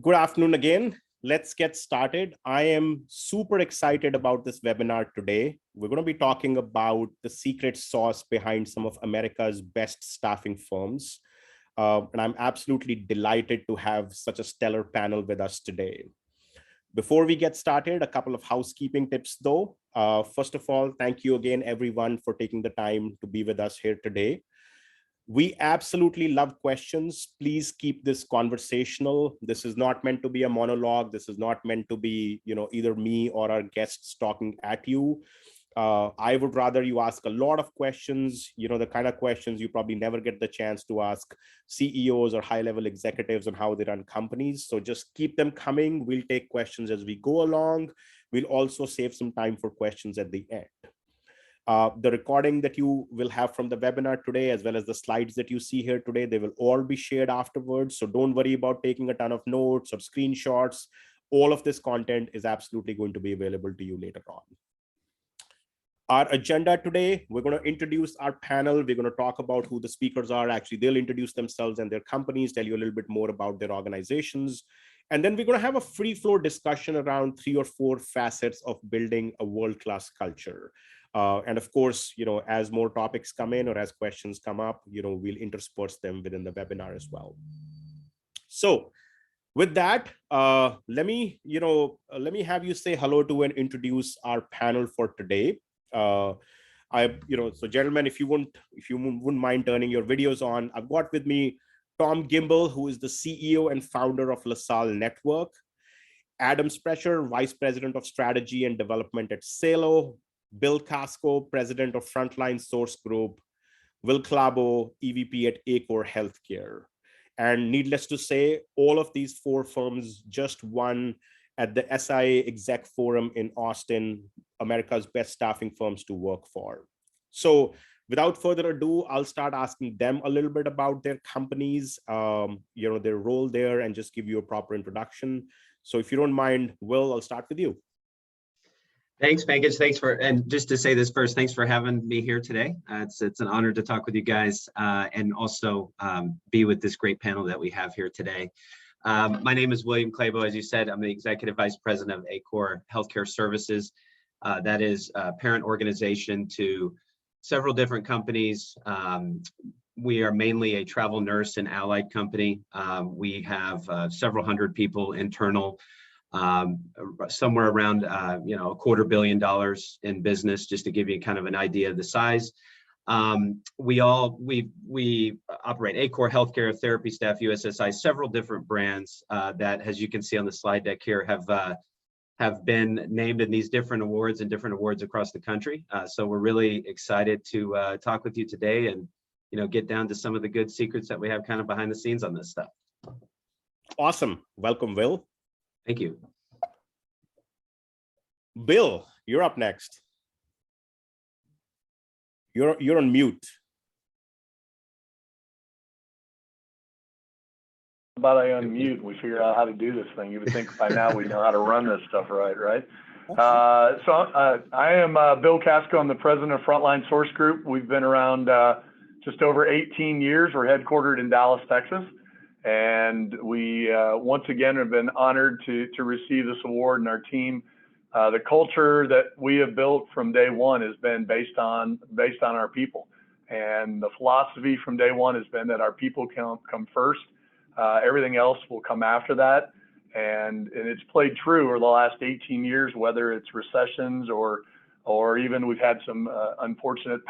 Good afternoon again. Let's get started. I am super excited about this webinar today. We're going to be talking about the secret sauce behind some of America's best staffing firms. And I'm absolutely delighted to have such a stellar panel with us today. Before we get started, a couple of housekeeping tips though. First of all, thank you again, everyone, for taking the time to be with us here today. We absolutely love questions. Please keep this conversational. This is not meant to be a monologue. This is not meant to be, either me or our guests talking at you. I would rather you ask a lot of questions, the kind of questions you probably never get the chance to ask CEOs or high-level executives on how they run companies. So just keep them coming. We'll take questions as we go along. We'll also save some time for questions at the end. The recording that you will have from the webinar today, as well as the slides that you see here today, they will all be shared afterwards. So don't worry about taking a ton of notes or screenshots. All of this content is absolutely going to be available to you later on. Our agenda today, we're going to introduce our panel. We're going to talk about who the speakers are. Actually, they'll introduce themselves and their companies, tell you a little bit more about their organizations. And then we're going to have a free flow discussion around 3 or 4 facets of building a world-class culture. And of course, as more topics come in or as questions come up, we'll intersperse them within the webinar as well. So with that, let me have you say hello to and introduce our panel for today. So gentlemen, if you wouldn't mind turning your videos on, I've got with me Tom Gimbel, who is the CEO and founder of LaSalle Network, Adam Sprecher, Vice President of Strategy and Development at Salo, Bill Casco, President of Frontline Source Group, Will Clabo, EVP at Acor Healthcare. And needless to say, all of these 4 firms just won at the SIA Exec Forum in Austin, America's best staffing firms to work for. So without further ado, I'll start asking them a little bit about their companies, their role there, and just give you a proper introduction. So if you don't mind, Will, I'll start with you. Thanks, Pankaj. And just to say this first, thanks for having me here today. It's an honor to talk with you guys and also be with this great panel that we have here today. My name is William Clabo. As you said, I'm the Executive Vice President of Acor Healthcare Services. That is a parent organization to several different companies. We are mainly a travel nurse and allied company. We have several hundred people internal. Somewhere around $250 million in business, just to give you kind of an idea of the size. We operate Acor Healthcare, Therapy Staff, USSI, several different brands that, as you can see on the slide deck here, have been named in these different awards across the country. So we're really excited to talk with you today and get down to some of the good secrets that we have kind of behind the scenes on this stuff. Awesome. Welcome, Will. Thank you. Bill, you're up next. You're on mute. How about I unmute and we figure out how to do this thing? You would think by now we know how to run this stuff right? I am Bill Casco. I'm the president of Frontline Source Group. We've been around just over 18 years. We're headquartered in Dallas, Texas. And we once again have been honored to receive this award. And our team, the culture that we have built from day one has been based on our people. And the philosophy from day one has been that our people come first. Everything else will come after that. And it's played true over the last 18 years, whether it's recessions or even we've had some unfortunate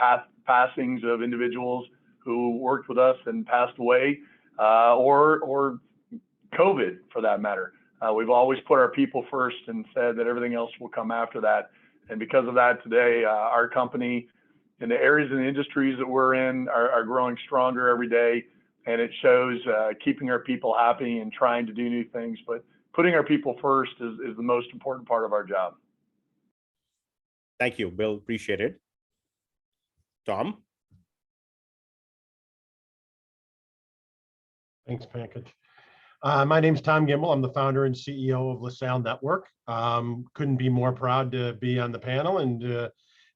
passings of individuals who worked with us and passed away. Or COVID for that matter. We've always put our people first and said that everything else will come after that. And because of that, today, our company in the areas and industries that we're in are growing stronger every day. And it shows keeping our people happy and trying to do new things. But putting our people first is the most important part of our job. Thank you, Bill. Appreciate it. Tom? Thanks, Pankaj. My name's Tom Gimbel. I'm the founder and CEO of LaSalle Network. Couldn't be more proud to be on the panel and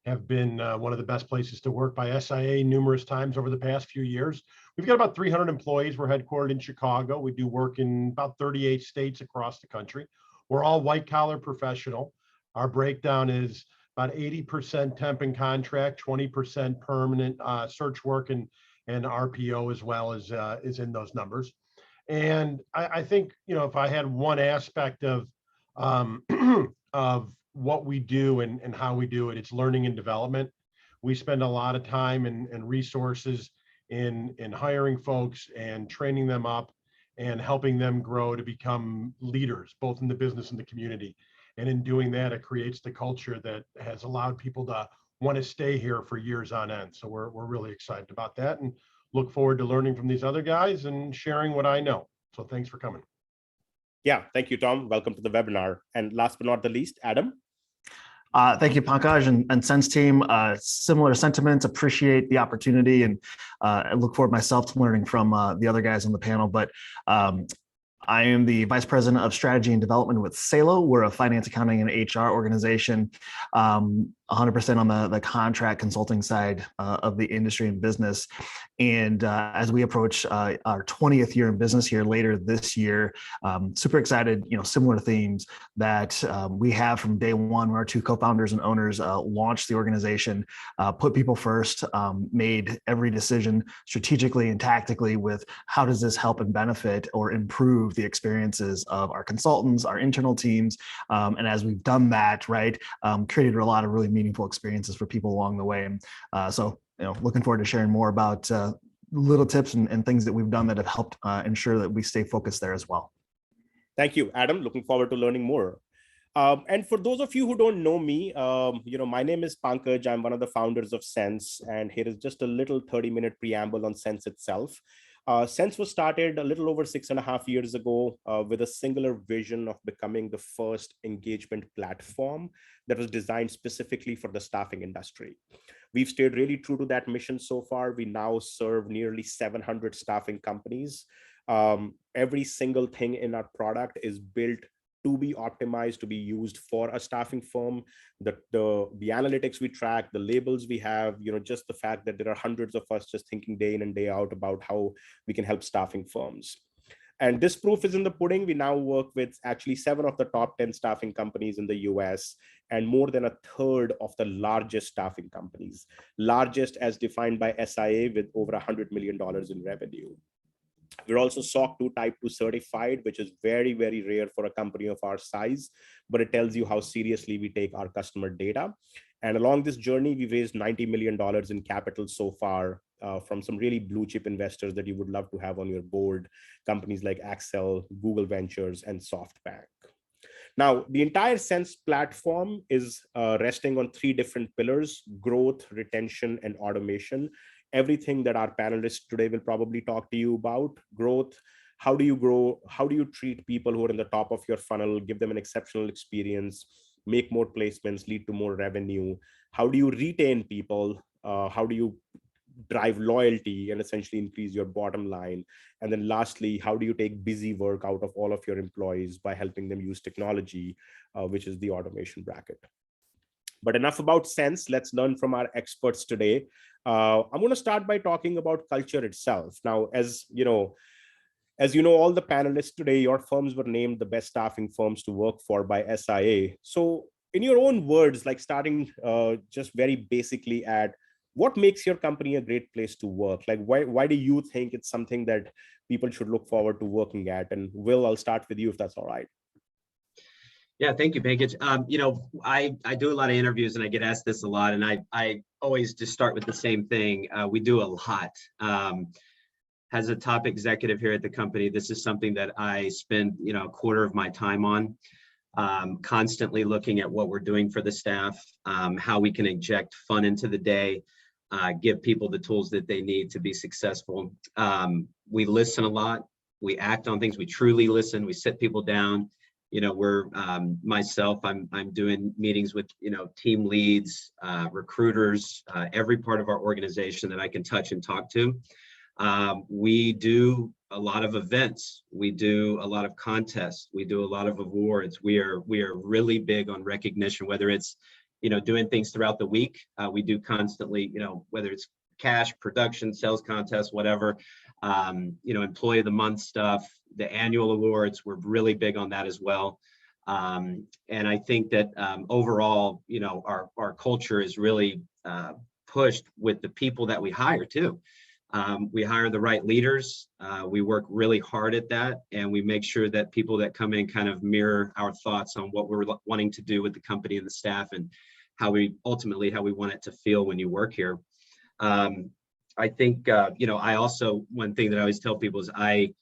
have been one of the best places to work by SIA numerous times over the past few years. We've got about 300 employees. We're headquartered in Chicago. We do work in about 38 states across the country. We're all white collar professional. Our breakdown is about 80% temp and contract, 20% permanent search work and RPO as well as is in those numbers. And I think, if I had one aspect of of what we do and how we do it, it's learning and development. We spend a lot of time and resources in hiring folks and training them up and helping them grow to become leaders, both in the business and the community. And in doing that, it creates the culture that has allowed people to want to stay here for years on end. So we're really excited about that and look forward to learning from these other guys and sharing what I know. So thanks for coming. Yeah, thank you, Tom. Welcome to the webinar. And last but not the least, Adam. Thank you, Pankaj and Sense team. Similar sentiments, appreciate the opportunity, and I look forward myself to learning from the other guys on the panel. But I am the Vice President of Strategy and Development with Salo. We're a finance, accounting, and HR organization, 100% on the contract consulting side of the industry and business. And as we approach our 20th year in business here later this year, super excited, similar themes that we have from day one, where our two co-founders and owners launched the organization, put people first, made every decision strategically and tactically with how does this help and benefit or improve the experiences of our consultants, our internal teams. And as we've done that, created a lot of really meaningful experiences for people along the way. And so, looking forward to sharing more about little tips and things that we've done that have helped ensure that we stay focused there as well. Thank you, Adam. Looking forward to learning more. And for those of you who don't know me, my name is Pankaj. I'm one of the founders of Sense, and here is just a little 30-minute preamble on Sense itself. Sense was started a little over 6.5 years ago with a singular vision of becoming the first engagement platform that was designed specifically for the staffing industry. We've stayed really true to that mission so far. We now serve nearly 700 staffing companies. Every single thing in our product is built to be optimized to be used for a staffing firm. The analytics we track, the labels we have, just the fact that there are hundreds of us just thinking day in and day out about how we can help staffing firms. And this proof is in the pudding. We now work with actually 7 of the top 10 staffing companies in the US and more than a third of the largest staffing companies, largest as defined by SIA with over $100 million in revenue. We're also SOC 2 Type 2 certified, which is very, very rare for a company of our size, but it tells you how seriously we take our customer data. And along this journey, we've raised $90 million in capital so far from some really blue chip investors that you would love to have on your board, companies like Accel, Google Ventures, and SoftBank. Now, the entire Sense platform is resting on 3 different pillars: growth, retention, and automation. Everything that our panelists today will probably talk to you about. Growth, how do you grow? How do you treat people who are in the top of your funnel, give them an exceptional experience, make more placements, lead to more revenue? How do you retain people? How do you drive loyalty and essentially increase your bottom line? And then lastly, how do you take busy work out of all of your employees by helping them use technology, which is the automation bracket. But enough about Sense. Let's learn from our experts today. I'm going to start by talking about culture itself. Now, as you know, all the panelists today, your firms were named the best staffing firms to work for by SIA. So in your own words, like starting just very basically at what makes your company a great place to work? Like, why do you think it's something that people should look forward to working at? And Will, I'll start with you if that's all right. Yeah, thank you, Pankaj. I do a lot of interviews and I get asked this a lot, and I always just start with the same thing. We do a lot. As a top executive here at the company, this is something that I spend a quarter of my time on, constantly looking at what we're doing for the staff, how we can inject fun into the day, give people the tools that they need to be successful. We listen a lot. We act on things. We truly listen. We sit people down. I'm doing meetings with, team leads, recruiters, every part of our organization that I can touch and talk to. We do a lot of events. We do a lot of contests. We do a lot of awards. We are really big on recognition, whether it's, doing things throughout the week. We do constantly, whether it's cash, production, sales contests, whatever, employee of the month stuff, the annual awards, we're really big on that as well. And I think that overall, our culture is really pushed with the people that we hire too. We hire the right leaders. We work really hard at that, and we make sure that people that come in kind of mirror our thoughts on what we're wanting to do with the company and the staff, and how we want it to feel when you work here. I think, I also, one thing that I always tell people is I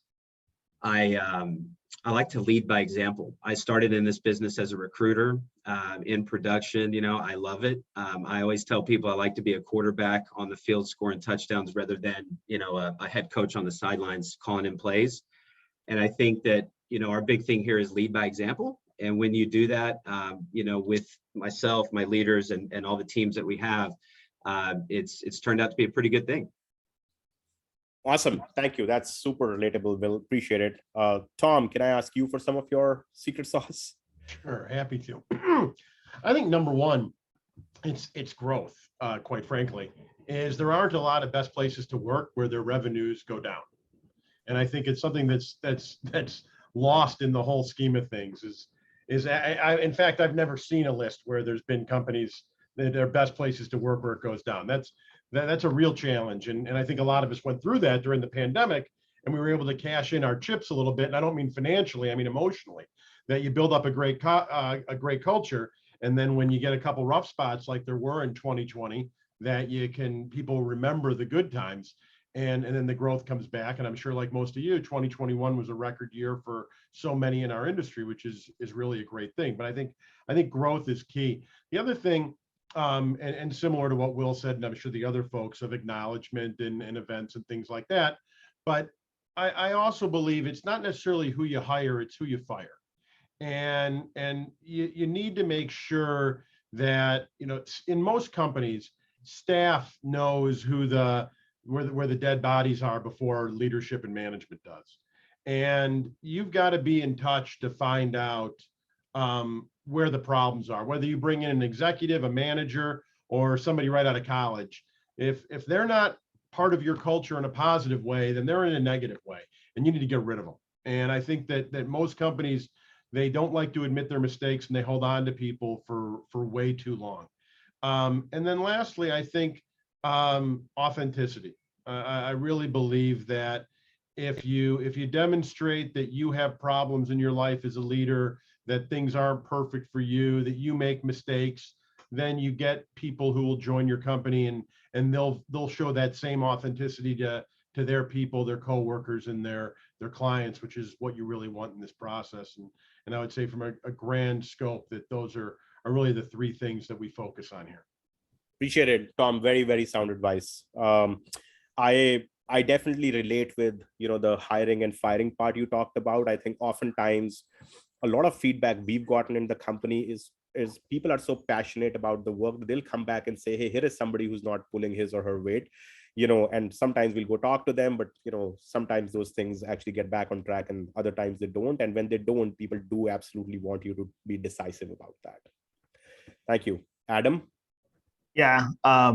like to lead by example. I started in this business as a recruiter in production. I love it. I always tell people I like to be a quarterback on the field scoring touchdowns rather than, a head coach on the sidelines calling in plays. And I think that, our big thing here is lead by example. And when you do that, with myself, my leaders, and all the teams that we have, it's turned out to be a pretty good thing. Awesome. Thank you. That's super relatable. Will, appreciate it. Tom, can I ask you for some of your secret sauce? Sure, happy to. I think number one, it's growth, quite frankly, is there aren't a lot of best places to work where their revenues go down. And I think it's something that's lost in the whole scheme of things in fact, I've never seen a list where there's been companies that are best places to work where it goes down. That's a real challenge. And I think a lot of us went through that during the pandemic, and we were able to cash in our chips a little bit. And I don't mean financially, I mean emotionally, that you build up a great culture. And then when you get a couple rough spots like there were in 2020, that people remember the good times, and then the growth comes back. And I'm sure, like most of you, 2021 was a record year for so many in our industry, which is really a great thing. But I think growth is key. The other thing, and similar to what Will said, and I'm sure the other folks, of acknowledgement and events and things like that. But I also believe it's not necessarily who you hire, it's who you fire. And you need to make sure that, in most companies, staff knows where the dead bodies are before leadership and management does. And you've got to be in touch to find out where the problems are, whether you bring in an executive, a manager, or somebody right out of college. If they're not part of your culture in a positive way, then they're in a negative way, and you need to get rid of them. And I think that most companies, they don't like to admit their mistakes, and they hold on to people for way too long. And then lastly, I think authenticity. I really believe that if you demonstrate that you have problems in your life as a leader, that things aren't perfect for you, that you make mistakes, then you get people who will join your company, and they'll show that same authenticity to their people, their coworkers, and their clients, which is what you really want in this process. And I would say from a grand scope that those are really the three things that we focus on here. Appreciate it, Tom. Very, very sound advice. I definitely relate with, the hiring and firing part you talked about. I think oftentimes a lot of feedback we've gotten in the company is people are so passionate about the work that they'll come back and say, hey, here is somebody who's not pulling his or her weight, and sometimes we'll go talk to them, but, sometimes those things actually get back on track, and other times they don't. And when they don't, people do absolutely want you to be decisive about that. Thank you. Adam? Yeah.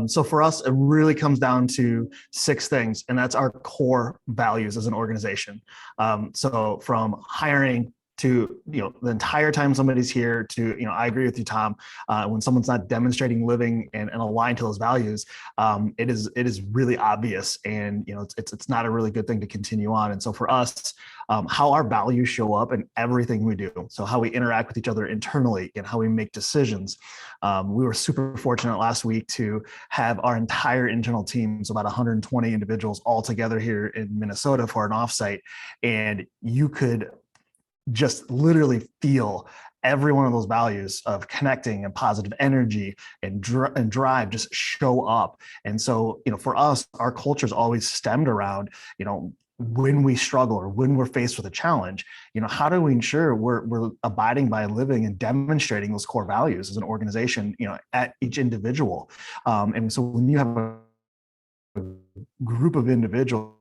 So for us, it really comes down to 6 things, and that's our core values as an organization. So from hiring to, the entire time somebody's here to, I agree with you, Tom, when someone's not demonstrating, living and aligned to those values, it is really obvious, and, it's not a really good thing to continue on. And so for us, how our values show up in everything we do. So how we interact with each other internally and how we make decisions. We were super fortunate last week to have our entire internal teams, about 120 individuals, all together here in Minnesota for an offsite. And you could just literally feel every one of those values of connecting and positive energy and drive just show up. And so, for us, our culture is always stemmed around, when we struggle or when we're faced with a challenge, how do we ensure we're abiding by, living and demonstrating those core values as an organization, at each individual. And so when you have a group of individuals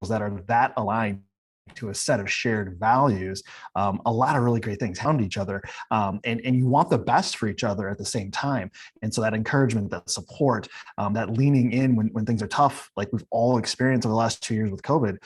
that are that aligned to a set of shared values, a lot of really great things happen to each other. And you want the best for each other at the same time. And so that encouragement, that support, that leaning in when things are tough, like we've all experienced over the last 2 years with COVID,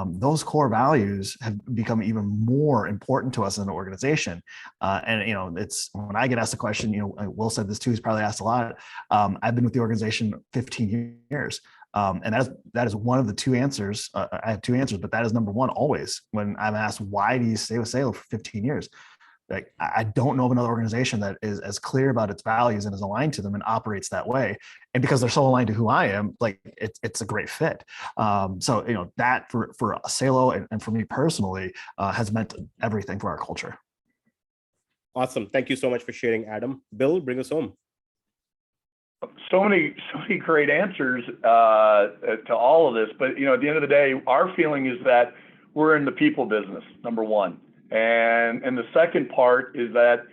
those core values have become even more important to us as an organization. And it's when I get asked a question, Will said this too, he's probably asked a lot. I've been with the organization 15 years. And that is one of the two answers. I have two answers, but that is number one always when I'm asked, why do you stay with Salo for 15 years? Like, I don't know of another organization that is as clear about its values and is aligned to them and operates that way. And because they're so aligned to who I am, like it's a great fit. So that for Salo and for me personally has meant everything for our culture. Awesome. Thank you so much for sharing, Adam. Bill, bring us home. So many great answers to all of this, but at the end of the day, our feeling is that we're in the people business, number one, and the second part is that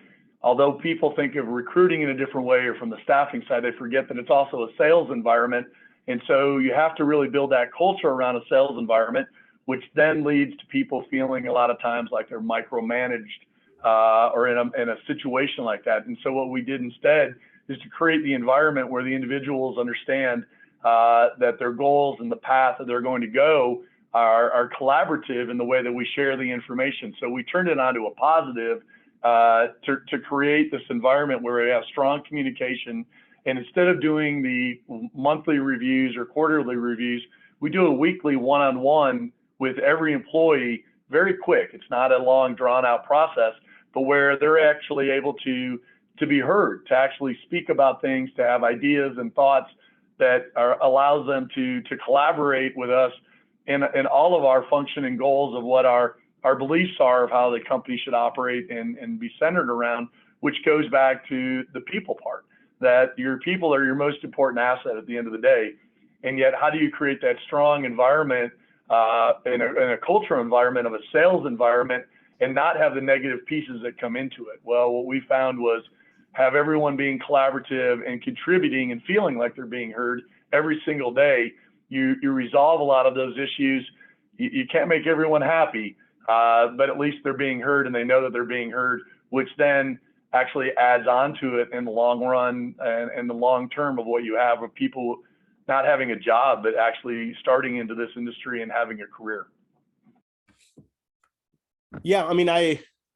although people think of recruiting in a different way or from the staffing side, they forget that it's also a sales environment, and so you have to really build that culture around a sales environment, which then leads to people feeling a lot of times like they're micromanaged or in a situation like that. And so what we did instead is to create the environment where the individuals understand that their goals and the path that they're going to go are collaborative in the way that we share the information. So we turned it onto a positive to create this environment where we have strong communication. And instead of doing the monthly reviews or quarterly reviews, we do a weekly one-on-one with every employee, very quick. It's not a long, drawn-out process, but where they're actually able to be heard, to actually speak about things, to have ideas and thoughts that allows them to collaborate with us in all of our function and goals of what our beliefs are of how the company should operate and be centered around, which goes back to the people part, that your people are your most important asset at the end of the day. And yet, how do you create that strong environment in a cultural environment of a sales environment and not have the negative pieces that come into it? Well, what we found was have everyone being collaborative and contributing and feeling like they're being heard every single day. You resolve a lot of those issues. You can't make everyone happy, but at least they're being heard and they know that they're being heard, which then actually adds on to it in the long run and the long term of what you have of people not having a job, but actually starting into this industry and having a career. Yeah, I mean,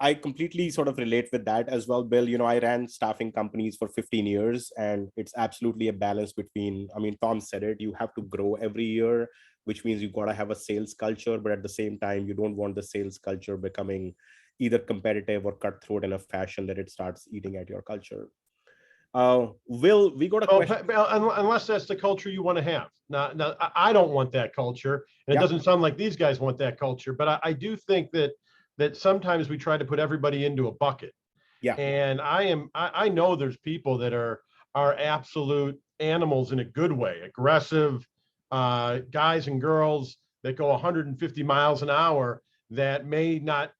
I completely sort of relate with that as well, Bill. I ran staffing companies for 15 years, and it's absolutely a balance between, Tom said it, you have to grow every year, which means you've got to have a sales culture, but at the same time, you don't want the sales culture becoming either competitive or cutthroat in a fashion that it starts eating at your culture. Will, we got a question. Unless that's the culture you want to have. Now, I don't want that culture, and it doesn't sound like these guys want that culture, but I do think that sometimes we try to put everybody into a bucket. Yeah. And I know there's people that are absolute animals in a good way, aggressive guys and girls that go 150 miles an hour that may not,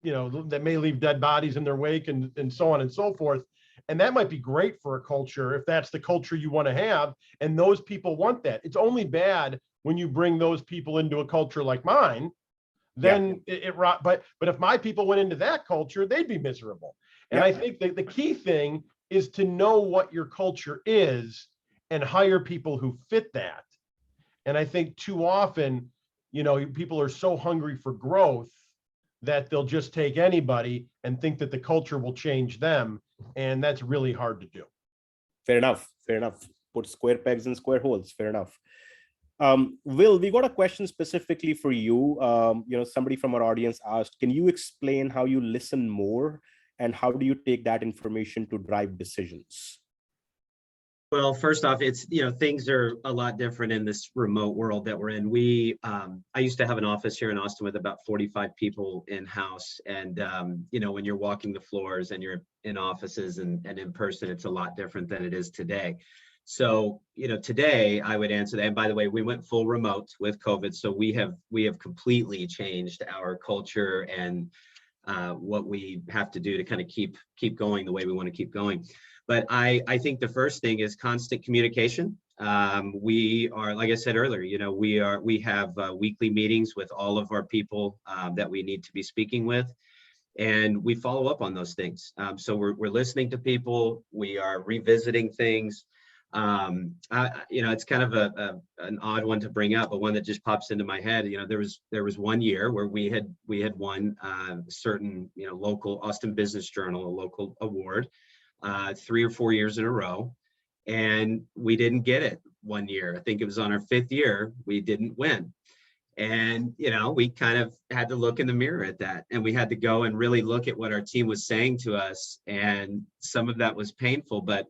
that may leave dead bodies in their wake and so on and so forth. And that might be great for a culture if that's the culture you want to have. And those people want that. It's only bad when you bring those people into a culture like mine. Then but if my people went into that culture, they'd be miserable. And I think that the key thing is to know what your culture is and hire people who fit that. And I think too often, people are so hungry for growth that they'll just take anybody and think that the culture will change them. And that's really hard to do. Fair enough. Put square pegs in square holes. Fair enough. Will, we got a question specifically for you. Somebody from our audience asked, can you explain how you listen more and how do you take that information to drive decisions? Well, first off, it's, things are a lot different in this remote world that we're in. I used to have an office here in Austin with about 45 people in-house. And, when you're walking the floors and you're in offices and in person, it's a lot different than it is today. So, today I would answer that. And by the way, we went full remote with COVID. So we have completely changed our culture and what we have to do to kind of keep going the way we want to keep going. But I think the first thing is constant communication. We are, like I said earlier, we have weekly meetings with all of our people that we need to be speaking with, and we follow up on those things. So we're listening to people, we are revisiting things. It's kind of an odd one to bring up, but one that just pops into my head. There was one year where we had won certain local Austin Business Journal, a local award, 3 or 4 years in a row, and we didn't get it one year. I think it was on our 5th year we didn't win. And, we kind of had to look in the mirror at that, and we had to go and really look at what our team was saying to us. And some of that was painful, but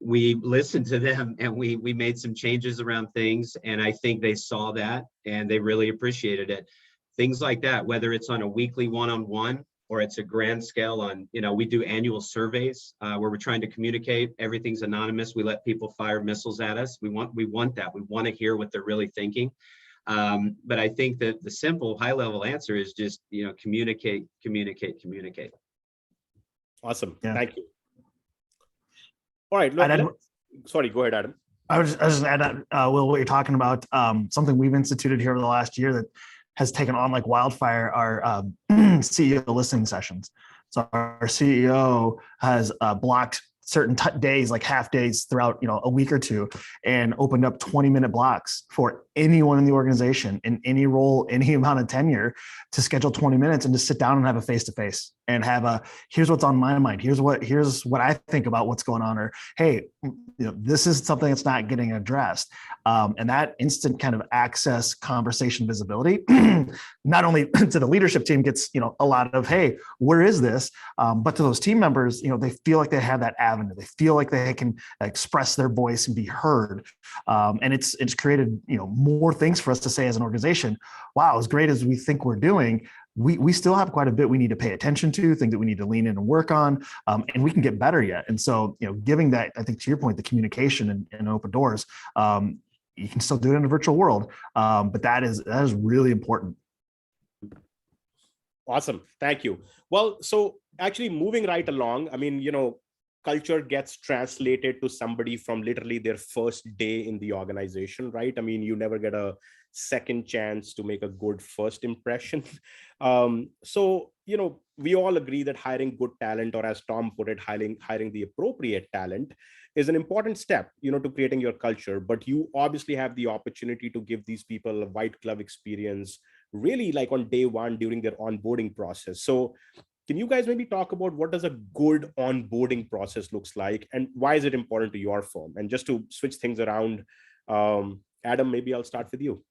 we listened to them, and we made some changes around things. And I think they saw that and they really appreciated it. Things like that, whether it's on a weekly one-on-one or it's a grand scale on, we do annual surveys where we're trying to communicate. Everything's anonymous. We let people fire missiles at us. We want that. We want to hear what they're really thinking. But I think that the simple high-level answer is just, communicate. Awesome. Yeah. Thank you. All right. Sorry, go ahead, Adam. I was just add that, Will, what you're talking about, something we've instituted here over the last year that has taken on like wildfire, our CEO listening sessions. So our CEO has blocked certain days, like half days throughout, a week or two, and opened up 20-minute blocks for anyone in the organization in any role, any amount of tenure, to schedule 20 minutes and just sit down and have a face-to-face and have here's what's on my mind. Here's what I think about what's going on, or, hey, this is something that's not getting addressed. And that instant kind of access, conversation, visibility, not only to the leadership team gets, a lot of, hey, where is this? But to those team members, they feel like they have that avenue. They feel like they can express their voice and be heard. And it's created, more things for us to say as an organization. Wow, as great as we think we're doing, we still have quite a bit we need to pay attention to, things that we need to lean in and work on, and we can get better yet. And so, giving that, I think to your point, the communication and open doors, you can still do it in a virtual world, but that is really important. Awesome. Thank you. Well, so actually moving right along, culture gets translated to somebody from literally their first day in the organization, right? You never get a second chance to make a good first impression. So, we all agree that hiring good talent, or as Tom put it, hiring the appropriate talent, is an important step, to creating your culture. But you obviously have the opportunity to give these people a white glove experience, really like on day one during their onboarding process. So can you guys maybe talk about what does a good onboarding process looks like, and why is it important to your firm? And just to switch things around, Adam, maybe I'll start with you.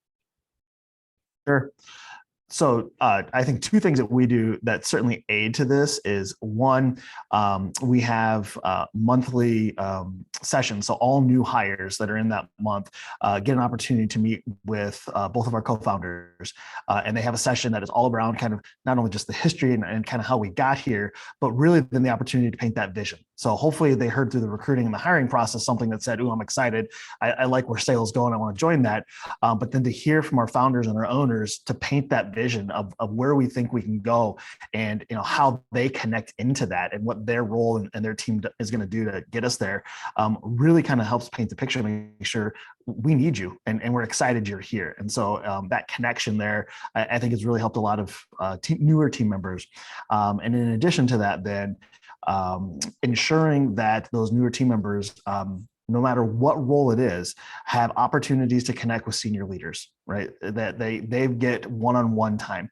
Sure. So I think two things that we do that certainly aid to this is, one, we have monthly sessions. So all new hires that are in that month get an opportunity to meet with both of our co-founders. And they have a session that is all around kind of not only just the history and kind of how we got here, but really then the opportunity to paint that vision. So hopefully they heard through the recruiting and the hiring process something that said, "Ooh, I'm excited. I like where sales is going. I want to join that." But then to hear from our founders and our owners to paint that vision of where we think we can go, and how they connect into that, and what their role and their team is going to do to get us there, really kind of helps paint the picture and make sure we need you and we're excited you're here. And so that connection there, I think has really helped a lot of newer team members. And in addition to that, then ensuring that those newer team members, no matter what role it is, have opportunities to connect with senior leaders, right? That they get one-on-one time.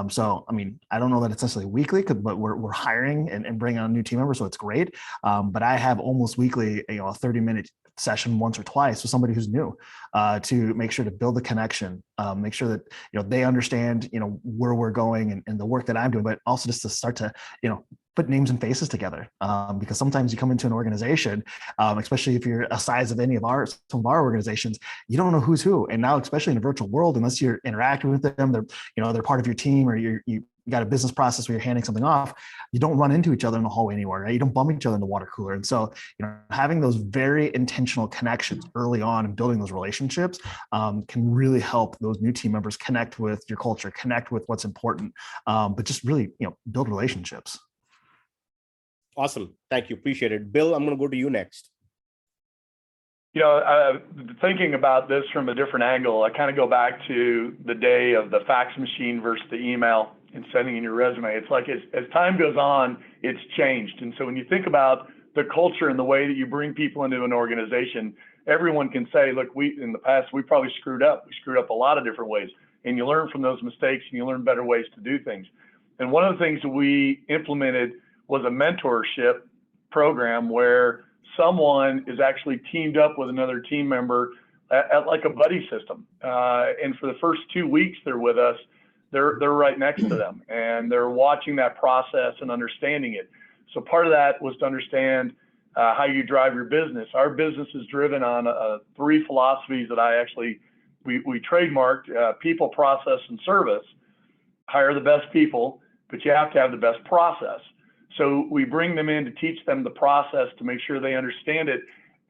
So, I don't know that it's necessarily weekly, but we're hiring and bringing on new team members, so it's great. But I have almost weekly, a 30-minute session once or twice with somebody who's new, to make sure to build the connection, make sure that they understand where we're going and the work that I'm doing, but also just to start to put names and faces together, because sometimes you come into an organization, especially if you're a size of some of our organizations, you don't know who's who. And now, especially in a virtual world, unless you're interacting with them, they're part of your team, or you got a business process where you're handing something off, you don't run into each other in the hallway anymore, right? You don't bump each other in the water cooler. And so, having those very intentional connections early on and building those relationships can really help those new team members connect with your culture, connect with what's important, but just really, build relationships. Awesome. Thank you. Appreciate it. Bill, I'm going to go to you next. Thinking about this from a different angle, I kind of go back to the day of the fax machine versus the email and sending in your resume. It's like as time goes on, it's changed. And so when you think about the culture and the way that you bring people into an organization, everyone can say, look, in the past, we probably screwed up. We screwed up a lot of different ways. And you learn from those mistakes and you learn better ways to do things. And one of the things that we implemented was a mentorship program where someone is actually teamed up with another team member at like a buddy system. And for the first 2 weeks they're with us, they're right next to them and they're watching that process and understanding it. So part of that was to understand how you drive your business. Our business is driven on 3 philosophies that we trademarked: people, process, and service. Hire the best people, but you have to have the best process. So we bring them in to teach them the process to make sure they understand it.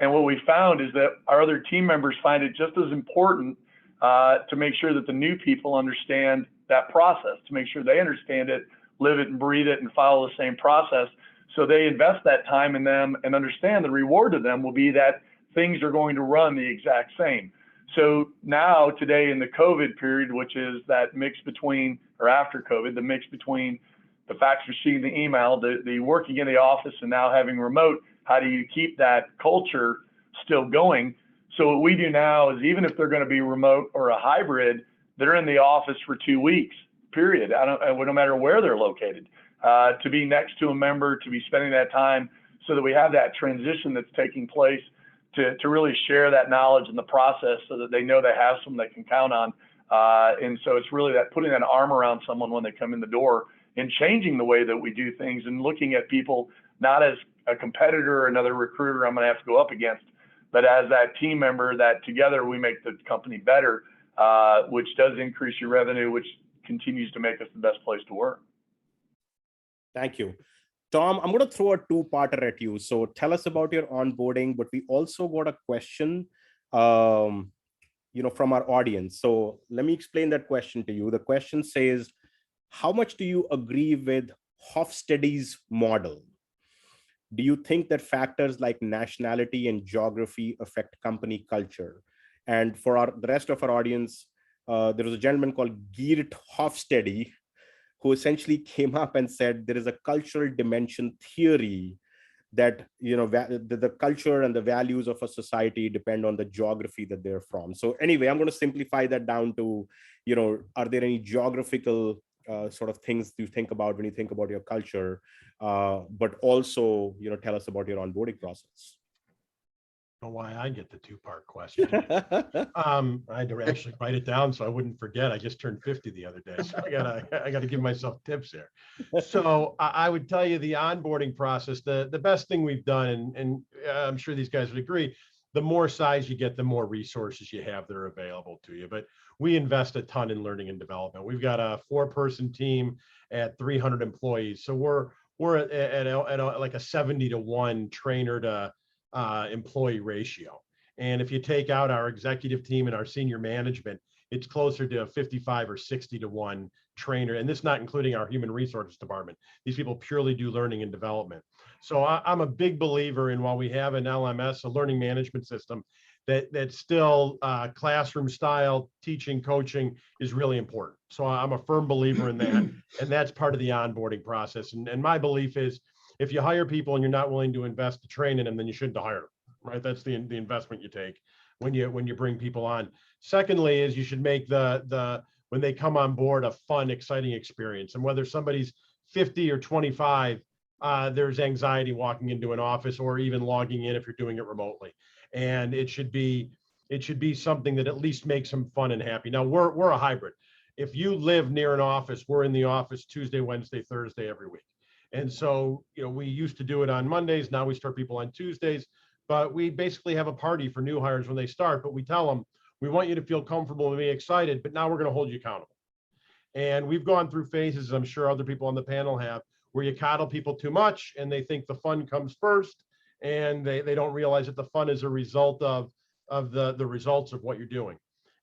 And what we found is that our other team members find it just as important to make sure that the new people understand that process, to make sure they understand it, live it and breathe it and follow the same process. So they invest that time in them and understand the reward to them will be that things are going to run the exact same. So now today in the COVID period, which is that mix between, or after COVID, the mix between the fax machine, the email, the working in the office and now having remote, how do you keep that culture still going? So what we do now is even if they're going to be remote or a hybrid, they're in the office for 2 weeks, period. No matter where they're located, to be next to a member, to be spending that time so that we have that transition that's taking place to really share that knowledge and the process so that they know they have someone they can count on. And so it's really that putting that arm around someone when they come in the door and changing the way that we do things and looking at people not as a competitor or another recruiter I'm going to have to go up against, but as that team member that together we make the company better, which does increase your revenue, which continues to make us the best place to work. Thank you. Tom, I'm going to throw a 2-parter at you. So tell us about your onboarding, but we also got a question from our audience. So let me explain that question to you. The question says, how much do you agree with Hofstede's model? Do you think that factors like nationality and geography affect company culture? And for the rest of our audience, there was a gentleman called Geert Hofstede who essentially came up and said there is a cultural dimension theory that the culture and the values of a society depend on the geography that they're from. So anyway, I'm going to simplify that down to, are there any geographical sort of things you think about when you think about your culture, but also, tell us about your onboarding process. I don't know why I get the 2-part question. I had to actually write it down so I wouldn't forget. I just turned 50 the other day, so I gotta give myself tips here. So I would tell you the onboarding process, the best thing we've done, and I'm sure these guys would agree, the more size you get, the more resources you have that are available to you. But we invest a ton in learning and development. We've got a 4-person team at 300 employees. So we're at like a 70-to-1 trainer to employee ratio. And if you take out our executive team and our senior management, it's closer to a 55 or 60-to-1 trainer. And this not including our human resources department. These people purely do learning and development. So I'm a big believer in, while we have an LMS, a learning management system, that's still classroom style teaching, coaching is really important. So I'm a firm believer in that. And that's part of the onboarding process. And my belief is, if you hire people and you're not willing to invest to train in them, then you shouldn't hire them, right? That's the investment you take when you bring people on. Secondly, is you should make when they come on board a fun, exciting experience. And whether somebody's 50 or 25, there's anxiety walking into an office or even logging in if you're doing it remotely. And it should be something that at least makes them fun and happy. Now we're a hybrid. If you live near an office, we're in the office Tuesday, Wednesday, Thursday every week. And so, we used to do it on Mondays. Now we start people on Tuesdays, but we basically have a party for new hires when they start, but we tell them, we want you to feel comfortable and be excited, but now we're going to hold you accountable. And we've gone through phases, I'm sure other people on the panel have, where you coddle people too much and they think the fun comes first, and they don't realize that the fun is a result of the results of what you're doing.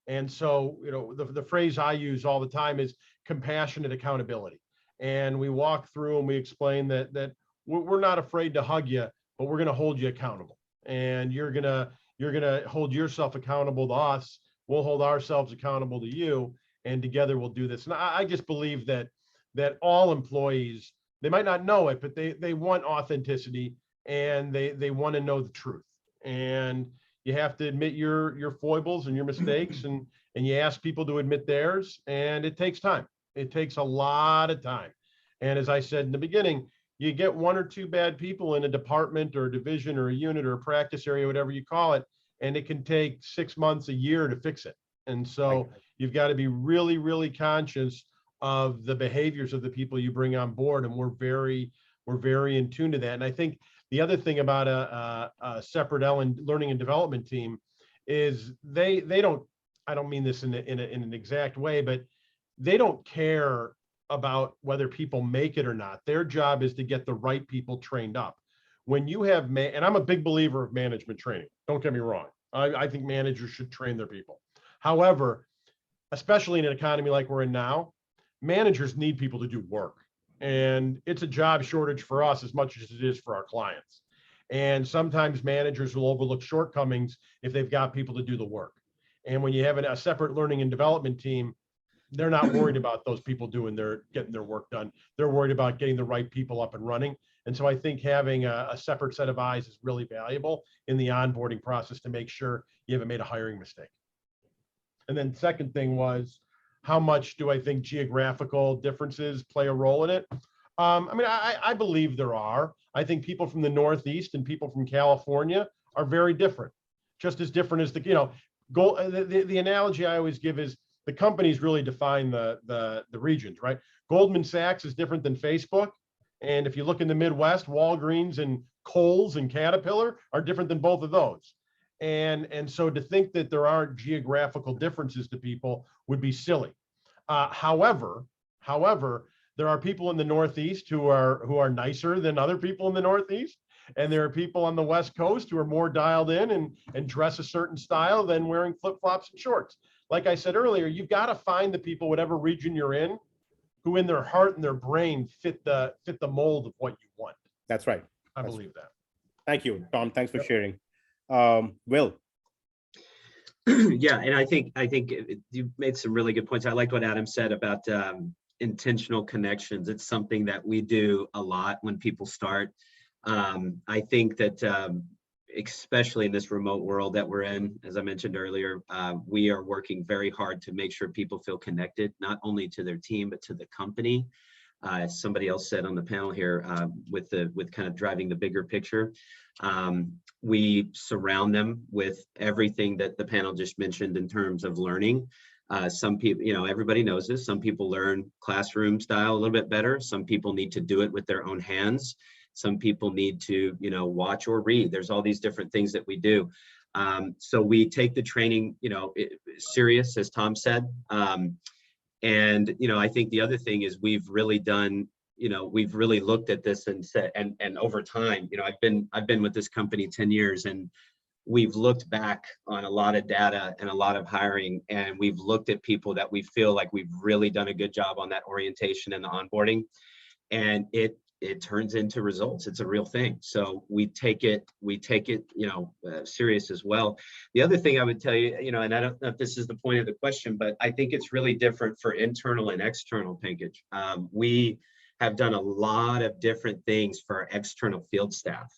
And so, the phrase I use all the time is compassionate accountability. And we walk through and we explain that we're not afraid to hug you, but we're going to hold you accountable. And you're going to, you're going to hold yourself accountable to us. We'll hold ourselves accountable to you, and together we'll do this. And I just believe that all employees, they might not know it, but they want authenticity, and they want to know the truth. And you have to admit your foibles and your mistakes, and you ask people to admit theirs, and it takes time. It takes a lot of time. And as I said in the beginning, you get one or two bad people in a department or a division or a unit or a practice area, whatever you call it, and it can take 6 months, a year to fix it. And so you've got to be really, really conscious of the behaviors of the people you bring on board. And we're very in tune to that. And I think the other thing about a separate learning and development team is they don't, I don't mean this in an exact way, but they don't care about whether people make it or not. Their job is to get the right people trained up. When you have, and I'm a big believer of management training, don't get me wrong. I think managers should train their people. However, especially in an economy like we're in now, managers need people to do work. And it's a job shortage for us as much as it is for our clients. And sometimes managers will overlook shortcomings if they've got people to do the work. And when you have a separate learning and development team, they're not worried about those people getting their work done. They're worried about getting the right people up and running. And so I think having a separate set of eyes is really valuable in the onboarding process to make sure you haven't made a hiring mistake. And then second thing was, how much do I think geographical differences play a role in it? I believe there are. I think people from the Northeast and people from California are very different, just as different as the analogy I always give is the companies really define the regions, right? Goldman Sachs is different than Facebook. And if you look in the Midwest, Walgreens and Kohl's and Caterpillar are different than both of those. And so to think that there aren't geographical differences to people would be silly. However, there are people in the Northeast who are nicer than other people in the Northeast. And there are people on the West Coast who are more dialed in and dress a certain style than wearing flip-flops and shorts. Like I said earlier, you've got to find the people, whatever region you're in, who in their heart and their brain fit the mold of what you want. That's right. I believe that. Thank you, Tom. Thanks for sharing. Will. Yeah, and I think you made some really good points. I liked what Adam said about intentional connections. It's something that we do a lot when people start. I think that especially in this remote world that we're in, as I mentioned earlier, we are working very hard to make sure people feel connected, not only to their team, but to the company. As somebody else said on the panel here, with kind of driving the bigger picture, we surround them with everything that the panel just mentioned in terms of learning. Some people, everybody knows this, some people learn classroom style a little bit better. Some people need to do it with their own hands. Some people need to, watch or read. There's all these different things that we do. So we take the training, serious, as Tom said. And, I think the other thing is we've really done, we've really looked at this and said, and over time, I've been with this company 10 years, and we've looked back on a lot of data and a lot of hiring, and we've looked at people that we feel like we've really done a good job on that orientation and the onboarding, and it turns into results. It's a real thing. So we take it, serious as well. The other thing I would tell you, and I don't know if this is the point of the question, but I think it's really different for internal and external, Pankaj. We have done a lot of different things for our external field staff,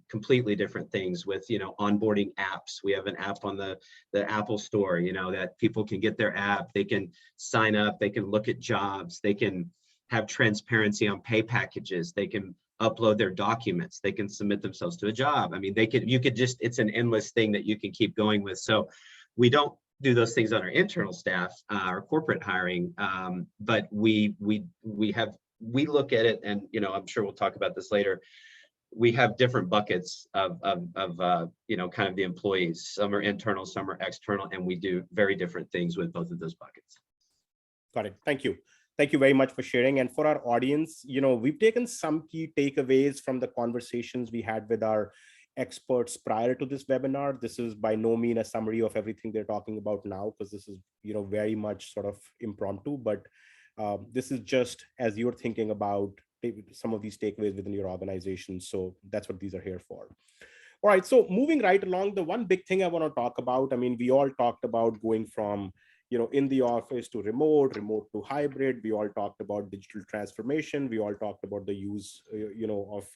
completely different things with, onboarding apps. We have an app on the Apple Store, that people can get their app, they can sign up, they can look at jobs, they can have transparency on pay packages, they can upload their documents, they can submit themselves to a job. I mean, it's an endless thing that you can keep going with. So we don't do those things on our internal staff, our corporate hiring, but we look at it, and I'm sure we'll talk about this later. We have different buckets of kind of the employees. Some are internal, some are external, and we do very different things with both of those buckets. Got it. Thank you. Thank you very much for sharing. And for our audience, we've taken some key takeaways from the conversations we had with our experts prior to this webinar. This is by no means a summary of everything they're talking about now, because this is, very much sort of impromptu, but this is just as you're thinking about some of these takeaways within your organization. So that's what these are here for. All right. So moving right along, the one big thing I want to talk about, I mean, we all talked about going from, in the office to remote to hybrid. We all talked about digital transformation. We all talked about the use, of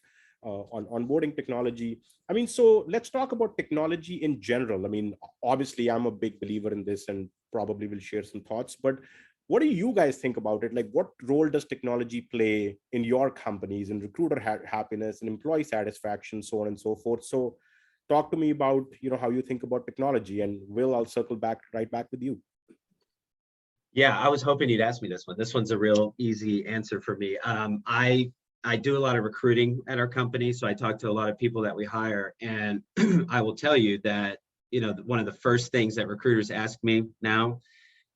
on onboarding technology. I mean, so let's talk about technology in general. I mean, obviously, I'm a big believer in this and probably will share some thoughts, but what do you guys think about it? Like, what role does technology play in your companies, in recruiter happiness and employee satisfaction, so on and so forth? So talk to me about, how you think about technology, and Will, I'll circle right back with you. Yeah, I was hoping you'd ask me this one. This one's a real easy answer for me. I do a lot of recruiting at our company, so I talk to a lot of people that we hire, and I will tell you that, one of the first things that recruiters ask me now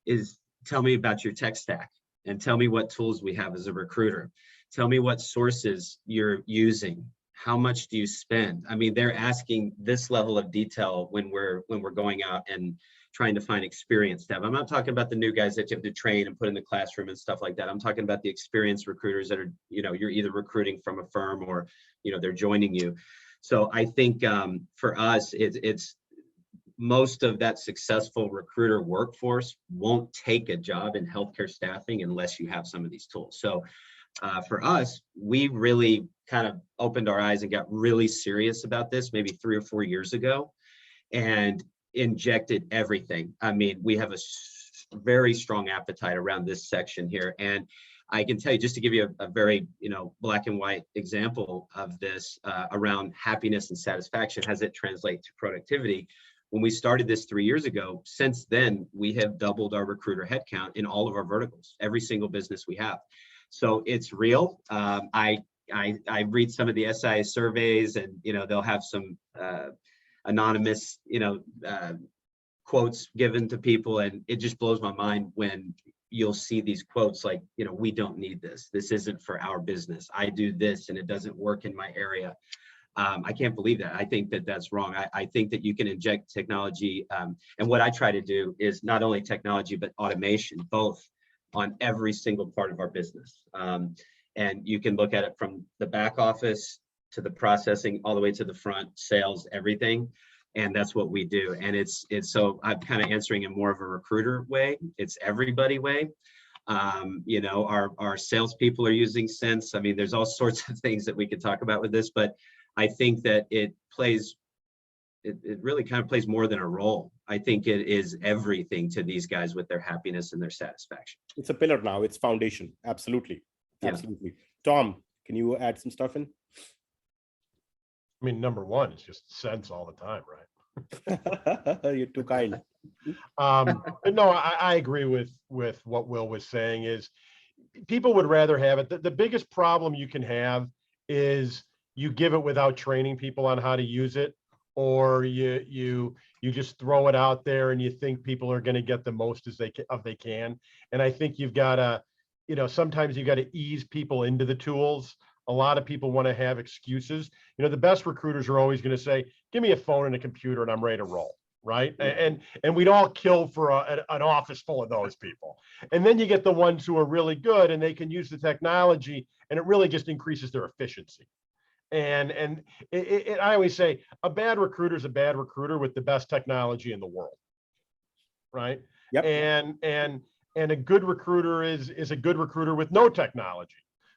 is, tell me about your tech stack and tell me what tools we have as a recruiter. Tell me what sources you're using. How much do you spend? I mean, they're asking this level of detail when we're going out and trying to find experienced staff. I'm not talking about the new guys that you have to train and put in the classroom and stuff like that. I'm talking about the experienced recruiters that are, you're either recruiting from a firm or, they're joining you. So I think for us, it's most of that successful recruiter workforce won't take a job in healthcare staffing unless you have some of these tools. So for us, we really kind of opened our eyes and got really serious about this maybe 3 or 4 years ago and injected everything. I mean, we have a very strong appetite around this section here. And I can tell you, just to give you a very, black and white example of this around happiness and satisfaction, how does it translate to productivity? When we started this 3 years ago, since then, we have doubled our recruiter headcount in all of our verticals, every single business we have. So it's real. I read some of the SI surveys, and they'll have some anonymous quotes given to people, and it just blows my mind when you'll see these quotes like, we don't need this. This isn't for our business. I do this and it doesn't work in my area. I can't believe that. I think that that's wrong. I think that you can inject technology. And what I try to do is not only technology, but automation, both on every single part of our business. And you can look at it from the back office to the processing, all the way to the front, sales, everything. And that's what we do. And it's so I'm kind of answering in more of a recruiter way. It's everybody way. Our salespeople are using Sense. I mean, there's all sorts of things that we could talk about with this, but I think that it really kind of plays more than a role. I think it is everything to these guys with their happiness and their satisfaction. It's a pillar now. It's foundation. Absolutely. Yeah. Absolutely. Tom, can you add some stuff in? I mean, number one, it's just Sense all the time, right? You're too kind. But no, I agree with what Will was saying. Is people would rather have it. The biggest problem you can have is you give it without training people on how to use it, or you just throw it out there and you think people are going to get the most as they can. And I think you've got to, sometimes you got to ease people into the tools. A lot of people want to have excuses. The best recruiters are always going to say, give me a phone and a computer and I'm ready to roll. Right. And we'd all kill for an office full of those people. And then you get the ones who are really good and they can use the technology, and it really just increases their efficiency. And I always say a bad recruiter is a bad recruiter with the best technology in the world. Right. Yep. And a good recruiter is a good recruiter with no technology.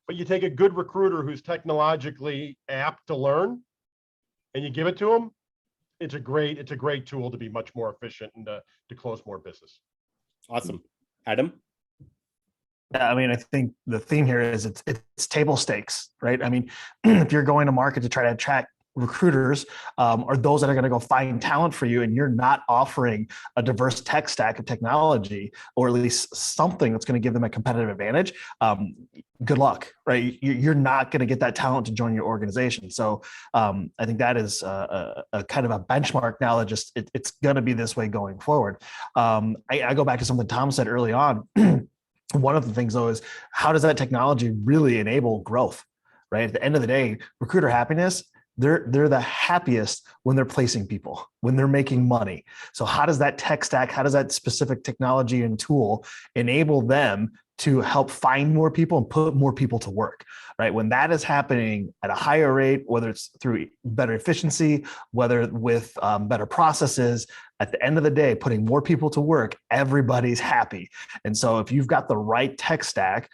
But you take a good recruiter who's technologically apt to learn and you give it to them, it's a great tool to be much more efficient and to close more business. Awesome. Adam? Yeah, I mean, I think the theme here is it's table stakes, right? I mean, if you're going to market to try to attract recruiters or those that are going to go find talent for you, and you're not offering a diverse tech stack of technology, or at least something that's going to give them a competitive advantage, good luck, right? You're not going to get that talent to join your organization. So I think that is a kind of a benchmark now that just it's going to be this way going forward. I go back to something Tom said early on. One of the things, though, is how does that technology really enable growth, right? At the end of the day, recruiter happiness they're the happiest when they're placing people, when they're making money. So how does that tech stack, how does that specific technology and tool enable them to help find more people and put more people to work, right? When that is happening at a higher rate, whether it's through better efficiency, whether with better processes, at the end of the day, putting more people to work, everybody's happy. And so if you've got the right tech stack,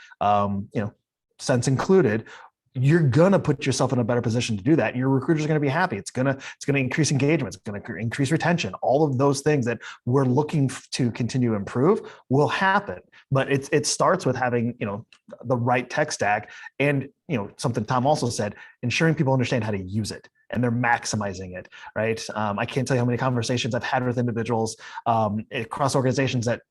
Sense included, you're gonna put yourself in a better position to do that. And your recruiters are gonna be happy. It's gonna increase engagement. It's gonna increase retention. All of those things that we're looking to continue to improve will happen. But it starts with having the right tech stack, and something Tom also said, ensuring people understand how to use it and they're maximizing it. Right? I can't tell you how many conversations I've had with individuals across organizations that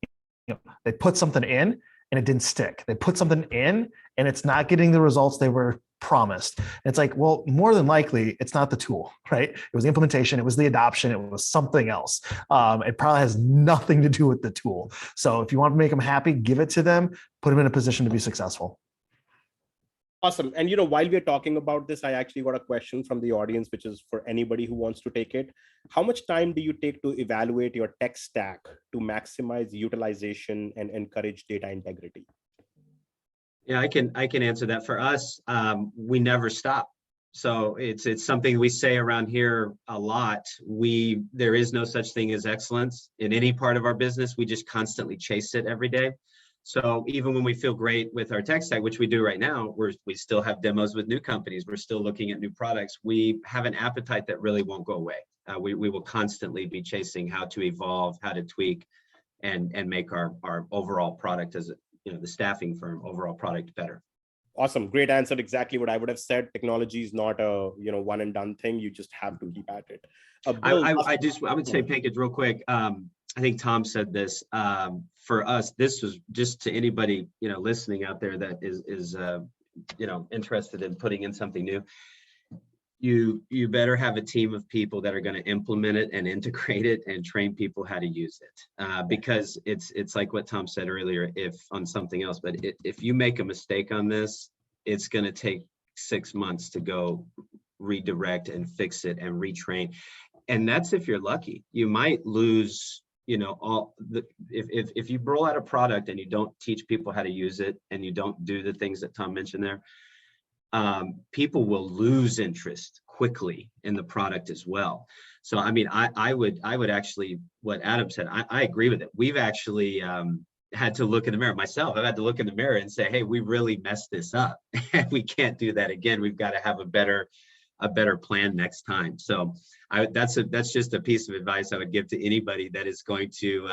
they put something in and it didn't stick. They put something in and it's not getting the results they were promised. It's like, well, more than likely, it's not the tool, right? It was the implementation, it was the adoption, it was something else. It probably has nothing to do with the tool. So if you want to make them happy, give it to them, put them in a position to be successful. Awesome. And while we're talking about this, I actually got a question from the audience, which is for anybody who wants to take it. How much time do you take to evaluate your tech stack to maximize utilization and encourage data integrity? Yeah, I can answer that. For us, we never stop. So it's something we say around here a lot. There is no such thing as excellence in any part of our business. We just constantly chase it every day. So even when we feel great with our tech stack, which we do right now, we still have demos with new companies. We're still looking at new products. We have an appetite that really won't go away. We will constantly be chasing how to evolve, how to tweak, and make our overall product as the staffing firm overall product better. Awesome. Great answer. Exactly what I would have said. Technology is not a one and done thing. You just have to keep at it. Bill, I would say, Pankaj, real quick. I think Tom said this. For us, this was just to anybody listening out there that is interested in putting in something new. You better have a team of people that are going to implement it and integrate it and train people how to use it, because it's like what Tom said earlier, if on something else, but if you make a mistake on this, it's going to take 6 months to go redirect and fix it and retrain. And that's if you're lucky. You might lose if you roll out a product and you don't teach people how to use it and you don't do the things that Tom mentioned there, people will lose interest quickly in the product as well. So, I mean, I would actually, what Adam said, I agree with it. We've actually had to look in the mirror myself. I've had to look in the mirror and say, hey, we really messed this up. We can't do that again. We've got to have a better plan next time. So that's just a piece of advice I would give to anybody that is going to,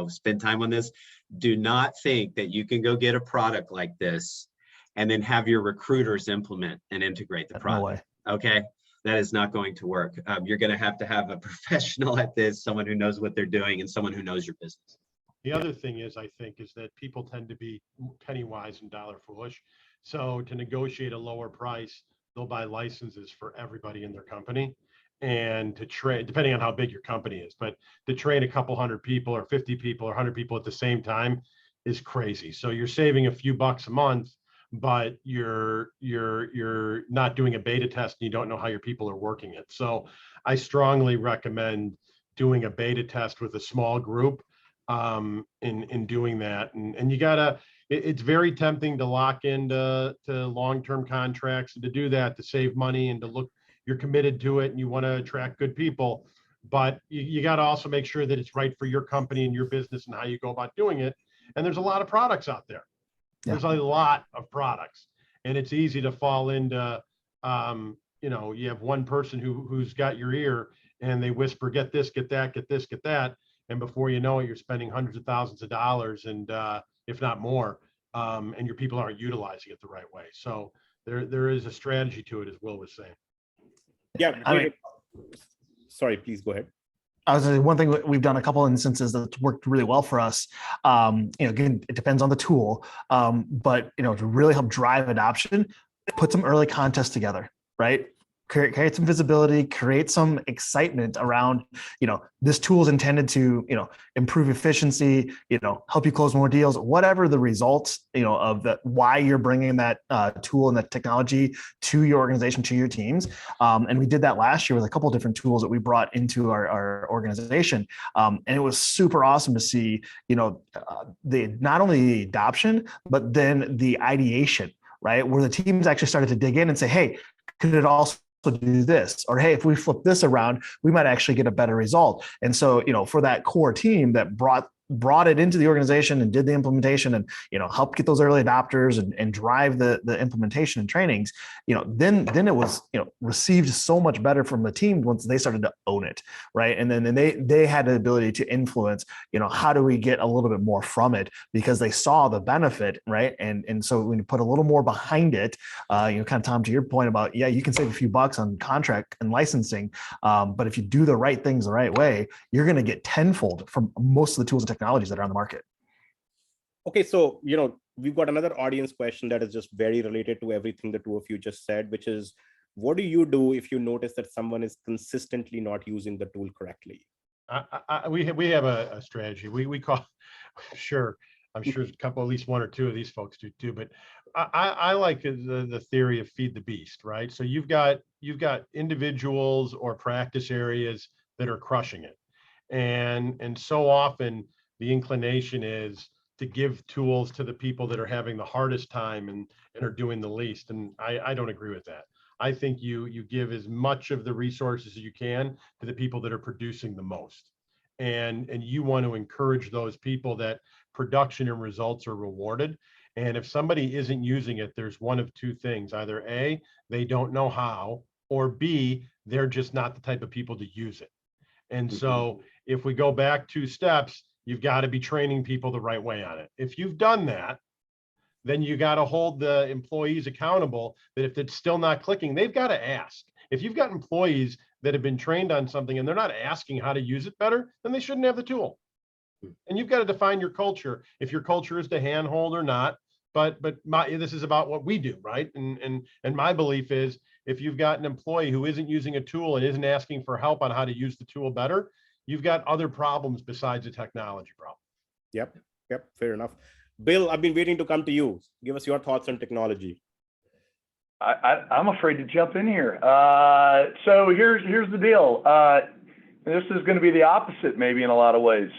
spend time on this. Do not think that you can go get a product like this and then have your recruiters implement and integrate the product. No way. Okay, that is not going to work. You're going to have a professional at this, someone who knows what they're doing and someone who knows your business. The other thing is, I think, is that people tend to be penny wise and dollar foolish. So to negotiate a lower price, they'll buy licenses for everybody in their company. And to train, depending on how big your company is, but to train a couple hundred people or 50 people or 100 people at the same time is crazy. So you're saving a few bucks a month, but you're not doing a beta test and you don't know how your people are working it. So I strongly recommend doing a beta test with a small group in doing that. And you gotta, it's very tempting to lock into long-term contracts and to do that, to save money and to look, you're committed to it and you want to attract good people, but you got to also make sure that it's right for your company and your business and how you go about doing it. And there's a lot of products out there. There's a lot of products, and it's easy to fall into, you have one person who's got your ear and they whisper, get this, get that, get this, get that. And before you know it, you're spending hundreds of thousands of dollars and if not more, and your people aren't utilizing it the right way. So there is a strategy to it, as Will was saying. Yeah. Sorry, please go ahead. I was one thing we've done a couple instances that's worked really well for us. Again, it depends on the tool, but to really help drive adoption, put some early contests together, right? create some visibility, create some excitement around, this tool is intended to, improve efficiency, help you close more deals, whatever the results, of that, why you're bringing that tool and that technology to your organization, to your teams. And we did that last year with a couple of different tools that we brought into our organization. And it was super awesome to see, not only the adoption, but then the ideation, right? Where the teams actually started to dig in and say, hey, could it also do this? Or, hey, if we flip this around, we might actually get a better result. And so, for that core team that brought it into the organization and did the implementation and, helped get those early adopters and drive the implementation and trainings, then it was, received so much better from the team once they started to own it. Right. And then they had the ability to influence, how do we get a little bit more from it, because they saw the benefit. Right. And so when you put a little more behind it, kind of, Tom, to your point about, you can save a few bucks on contract and licensing. But if you do the right things the right way, you're going to get tenfold from most of the tools and technologies that are on the market. Okay, so, we've got another audience question that is just very related to everything the two of you just said, which is, what do you do if you notice that someone is consistently not using the tool correctly? We have a strategy. We call, sure, I'm sure at least one or two of these folks do too, but I like the theory of feed the beast, right? So you've got individuals or practice areas that are crushing it. And so often the inclination is to give tools to the people that are having the hardest time and are doing the least. And I don't agree with that. I think you give as much of the resources as you can to the people that are producing the most. And you want to encourage those people that production and results are rewarded. And if somebody isn't using it, there's one of two things: either A, they don't know how, or B, they're just not the type of people to use it. And so if we go back 2 steps, you've got to be training people the right way on it. If you've done that, then you got to hold the employees accountable that if it's still not clicking, they've got to ask. If you've got employees that have been trained on something and they're not asking how to use it better, then they shouldn't have the tool. And you've got to define your culture, if your culture is to handhold or not. But this is about what we do, right? And my belief is, if you've got an employee who isn't using a tool and isn't asking for help on how to use the tool better, you've got other problems besides a technology problem. Yep, fair enough. Bill, I've been waiting to come to you. Give us your thoughts on technology. I'm afraid to jump in here. So here's the deal. This is going to be the opposite, maybe, in a lot of ways.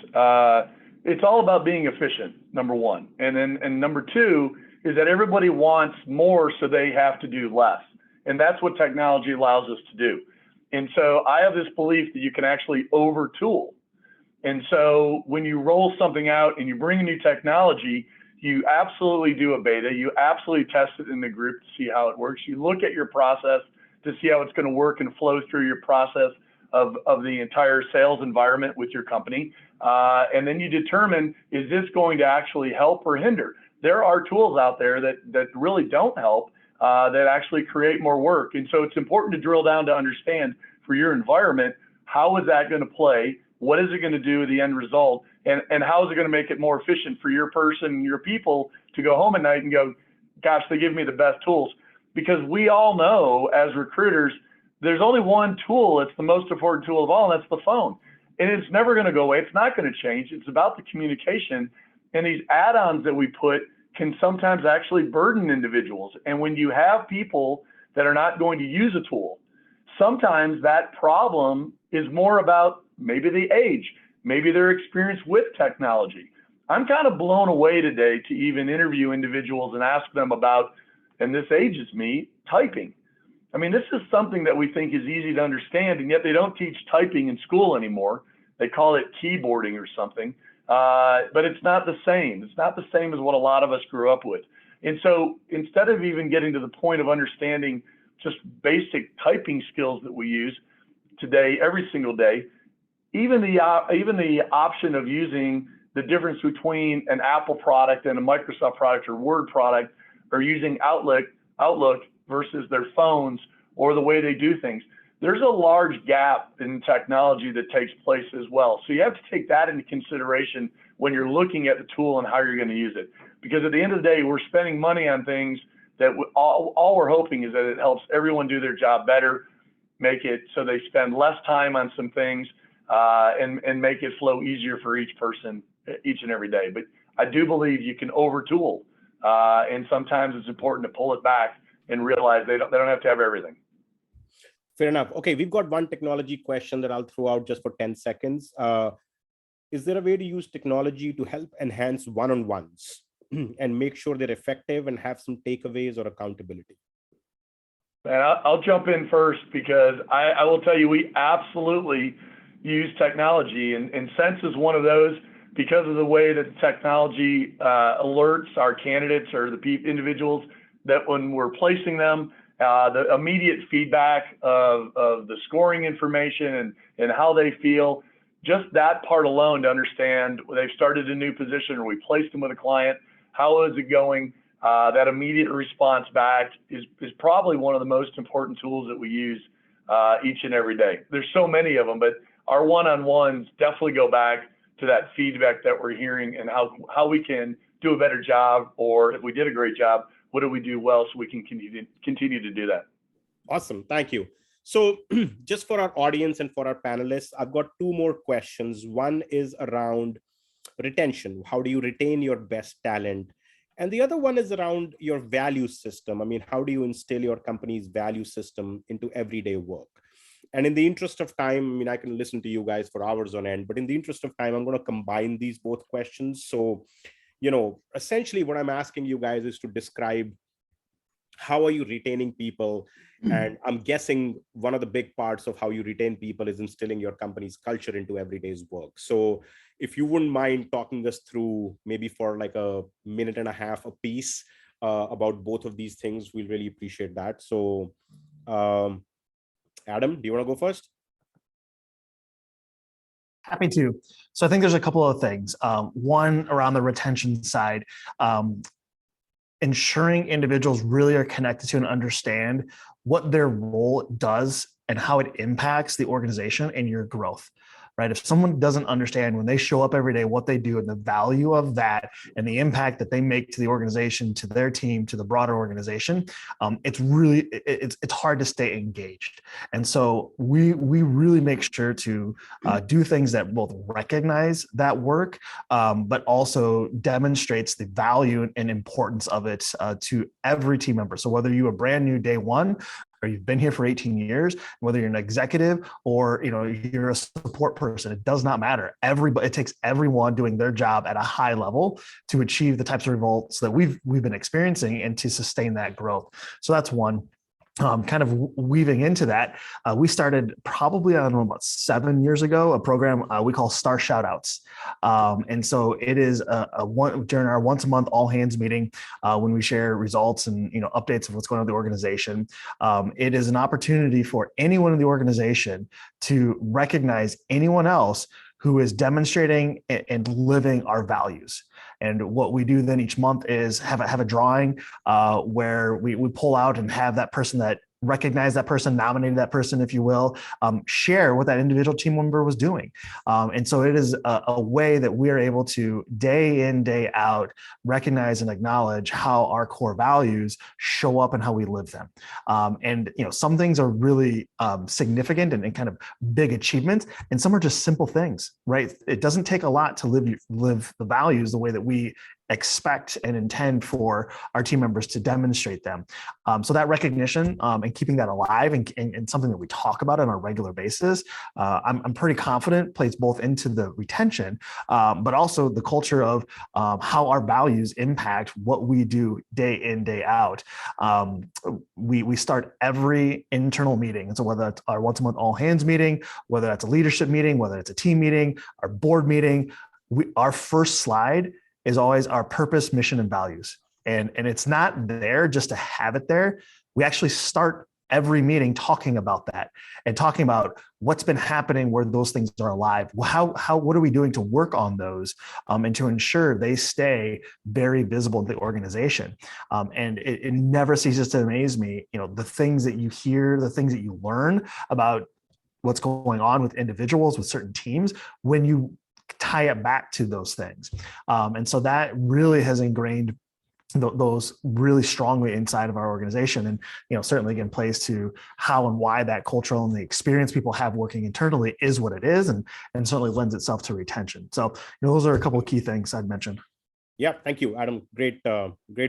It's all about being efficient, number one. And number two is that everybody wants more, so they have to do less. And that's what technology allows us to do. And so I have this belief that you can actually over tool. And so when you roll something out and you bring a new technology, you absolutely do a beta. You absolutely test it in the group to see how it works. You look at your process to see how it's going to work and flow through your process of the entire sales environment with your company. And then you determine, is this going to actually help or hinder? There are tools out there that really don't help, that actually create more work. And so it's important to drill down to understand, for your environment, how is that going to play? What is it going to do with the end result? And how is it going to make it more efficient for your person, your people, to go home at night and go, gosh, they give me the best tools? Because we all know, as recruiters, there's only one tool. It's the most important tool of all, and that's the phone. And it's never going to go away. It's not going to change. It's about the communication. And these add-ons that we put can sometimes actually burden individuals. And when you have people that are not going to use a tool, sometimes that problem is more about maybe the age, maybe their experience with technology. I'm kind of blown away today to even interview individuals and ask them about, and this ages me, typing. I mean, this is something that we think is easy to understand, and yet they don't teach typing in school anymore. They call it keyboarding or something, but it's not the same. It's not the same as what a lot of us grew up with. And so instead of even getting to the point of understanding just basic typing skills that we use today, every single day, even the option of using the difference between an Apple product and a Microsoft product or Word product, or using Outlook versus their phones or the way they do things. There's a large gap in technology that takes place as well. So you have to take that into consideration when you're looking at the tool and how you're going to use it. Because at the end of the day, we're spending money on things that all we're hoping is that it helps everyone do their job better. make it so they spend less time on some things, and make it flow easier for each person each and every day. But I do believe you can overtool, and sometimes it's important to pull it back and realize they don't have to have everything. Fair enough. Okay, we've got one technology question that I'll throw out just for 10 seconds. Is there a way to use technology to help enhance one-on-ones and make sure they're effective and have some takeaways or accountability? And I'll jump in first, because I will tell you, we absolutely use technology, and Sense is one of those, because of the way that technology alerts our candidates or the individuals that when we're placing them, the immediate feedback of the scoring information and how they feel, just that part alone to understand they've started a new position or we placed them with a client, how is it going? That immediate response back is probably one of the most important tools that we use each and every day. There's so many of them, but our one-on-ones definitely go back to that feedback that we're hearing and how we can do a better job, or if we did a great job, what do we do well so we can continue to do that. Awesome, thank you. So just for our audience and for our panelists, I've got two more questions. One is around retention. How do you retain your best talent? And the other one is around your value system. I mean, how do you instill your company's value system into everyday work? And in the interest of time, I mean, I can listen to you guys for hours on end, but in the interest of time, I'm going to combine these both questions. So, essentially what I'm asking you guys is to describe how are you retaining people? And I'm guessing one of the big parts of how you retain people is instilling your company's culture into everyday's work. So if you wouldn't mind talking us through maybe for like a minute and a half a piece about both of these things, we'll really appreciate that. So Adam, do you want to go first? Happy to. So I think there's a couple of things. One, around the retention side, ensuring individuals really are connected to and understand what their role does and how it impacts the organization and your growth, right? If someone doesn't understand when they show up every day, what they do and the value of that and the impact that they make to the organization, to their team, to the broader organization, it's hard to stay engaged. And so we really make sure to do things that both recognize that work, but also demonstrates the value and importance of it to every team member. So whether you are brand new day one, or you've been here for 18 years, whether you're an executive or you're a support person, it does not matter. It takes everyone doing their job at a high level to achieve the types of results that we've been experiencing and to sustain that growth. So that's one. Kind of weaving into that, we started probably, I don't know, about 7 years ago, a program we call Star Shoutouts. And so it is during our once a month all hands meeting, when we share results and updates of what's going on in the organization. It is an opportunity for anyone in the organization to recognize anyone else who is demonstrating and living our values. And what we do then each month is have a drawing where we pull out and have that person that recognized that person, nominated that person, if you will, share what that individual team member was doing. And so it is a way that we are able to day in, day out, recognize and acknowledge how our core values show up and how we live them. And some things are really significant and kind of big achievements, and some are just simple things, right? It doesn't take a lot to live the values the way that we expect and intend for our team members to demonstrate them. So that recognition and keeping that alive and something that we talk about on a regular basis, I'm pretty confident plays both into the retention, but also the culture of how our values impact what we do day in, day out. We start every internal meeting. And so whether it's our once a month all hands meeting, whether that's a leadership meeting, whether it's a team meeting, our board meeting, our first slide is always our purpose, mission, and values. And it's not there just to have it there. We actually start every meeting talking about that and talking about what's been happening where those things are alive. What are we doing to work on those and to ensure they stay very visible in the organization? And it never ceases to amaze me, the things that you hear, the things that you learn about what's going on with individuals, with certain teams, when you tie it back to those things. And so that really has ingrained those really strongly inside of our organization. And, certainly again, plays to how and why that cultural and the experience people have working internally is what it is, and certainly lends itself to retention. So, those are a couple of key things I'd mention. Yeah, thank you, Adam. Great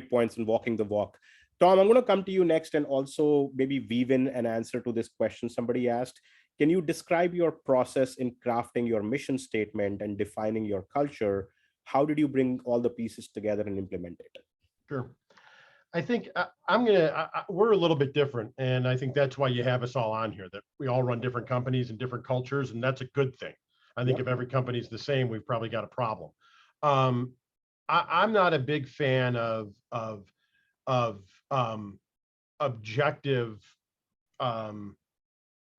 points in walking the walk. Tom, I'm going to come to you next and also maybe weave in an answer to this question somebody asked. Can you describe your process in crafting your mission statement and defining your culture? How did you bring all the pieces together and implement it? Sure. I think we're a little bit different. And I think that's why you have us all on here, that we all run different companies and different cultures. And that's a good thing. I think if every company is the same, we've probably got a problem. I'm not a big fan of objective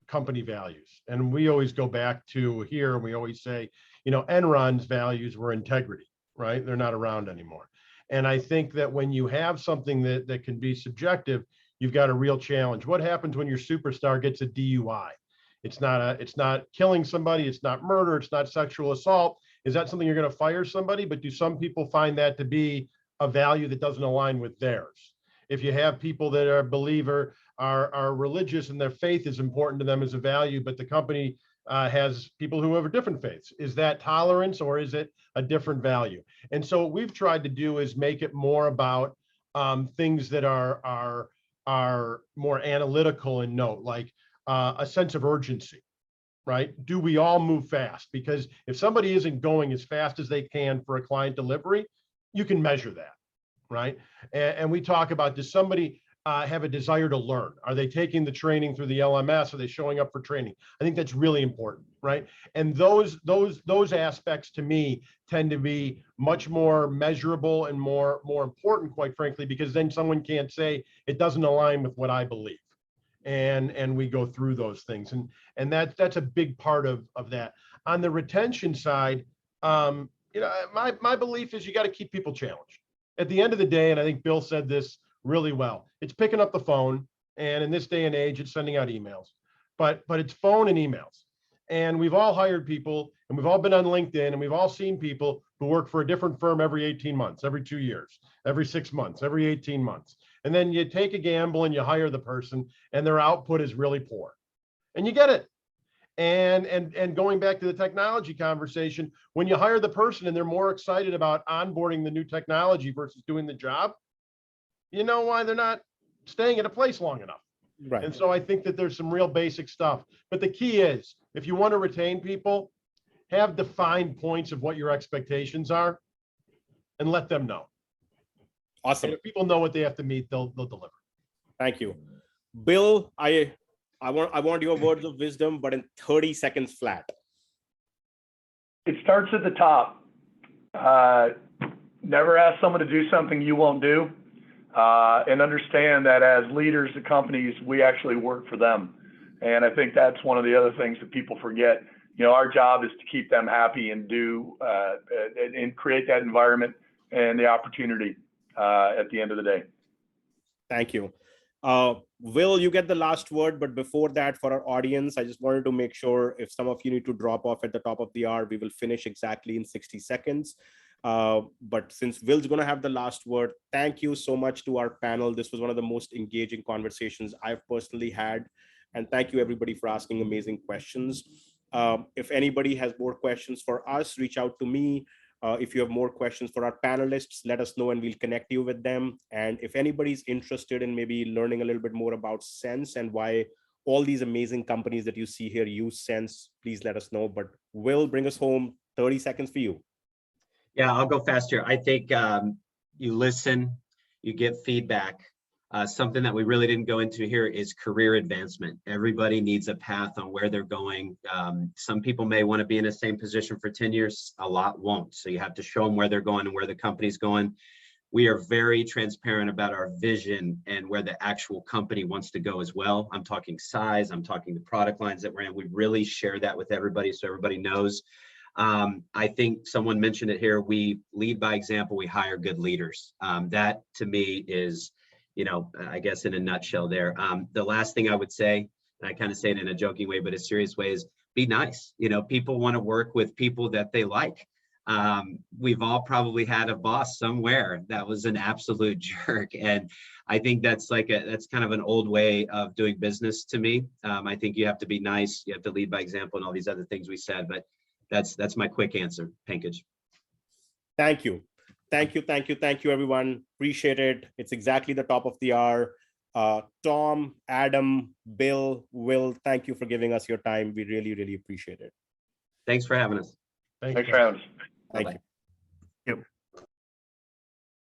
company values. And we always go back to here, and we always say, Enron's values were integrity, right? They're not around anymore. And I think that when you have something that can be subjective, you've got a real challenge. What happens when your superstar gets a DUI? It's not killing somebody, it's not murder, it's not sexual assault. Is that something you're going to fire somebody? But do some people find that to be a value that doesn't align with theirs? If you have people that are believer, are religious, and their faith is important to them as a value, but the company has people who have different faiths, is that tolerance, or is it a different value? And so what we've tried to do is make it more about things that are more analytical in note, like a sense of urgency, right? Do we all move fast? Because if somebody isn't going as fast as they can for a client delivery, you can measure that, right? And we talk about, does somebody have a desire to learn? Are they taking the training through the LMS? Are they showing up for training? I think that's really important, right? And those aspects to me tend to be much more measurable and more important, quite frankly, because then someone can't say it doesn't align with what I believe. And we go through those things, and that's a big part of that. On the retention side, my belief is you got to keep people challenged. At the end of the day, and I think Bill said this really well, it's picking up the phone, and in this day and age, it's sending out emails. But it's phone and emails. And we've all hired people, and we've all been on LinkedIn, and we've all seen people who work for a different firm every 18 months, every 2 years, every 6 months, every 18 months. And then you take a gamble and you hire the person, and their output is really poor. And you get it. And going back to the technology conversation, when you hire the person and they're more excited about onboarding the new technology versus doing the job, you know why they're not staying at a place long enough. Right. And so I think that there's some real basic stuff. But the key is, if you want to retain people, have defined points of what your expectations are and let them know. Awesome. And if people know what they have to meet, they'll deliver. Thank you. Bill, I want your words of wisdom, but in 30 seconds flat. It starts at the top. Never ask someone to do something you won't do, and understand that as leaders of companies, we actually work for them. And I think that's one of the other things that people forget. Our job is to keep them happy and and create that environment and the opportunity at the end of the day. Thank you. Will, you get the last word, but before that, for our audience, I just wanted to make sure if some of you need to drop off at the top of the hour, we will finish exactly in 60 seconds. But since Will's going to have the last word, thank you so much to our panel. This was one of the most engaging conversations I've personally had. And thank you, everybody, for asking amazing questions. If anybody has more questions for us, reach out to me. If you have more questions for our panelists, let us know and we'll connect you with them. And if anybody's interested in maybe learning a little bit more about Sense and why all these amazing companies that you see here use Sense, please let us know. But Will, bring us home. 30 seconds for you. Yeah, I'll go fast here. I think you listen, you get feedback. Something that we really didn't go into here is career advancement. Everybody needs a path on where they're going. Some people may want to be in the same position for 10 years, a lot won't. So you have to show them where they're going and where the company's going. We are very transparent about our vision and where the actual company wants to go as well. I'm talking size, I'm talking the product lines that we're in. We really share that with everybody so everybody knows. I think someone mentioned it here. We lead by example, we hire good leaders. That to me is, I guess in a nutshell there. The last thing I would say, and I kind of say it in a joking way, but a serious way, is be nice. People want to work with people that they like. We've all probably had a boss somewhere that was an absolute jerk. And I think that's that's kind of an old way of doing business to me. I think you have to be nice, you have to lead by example and all these other things we said, but that's my quick answer, Pankaj. Thank you. Thank you, everyone. Appreciate it. It's exactly the top of the hour. Tom, Adam, Bill, Will, thank you for giving us your time. We really, really appreciate it. Thanks for having us. Thanks for having us. Thank Bye-bye. you.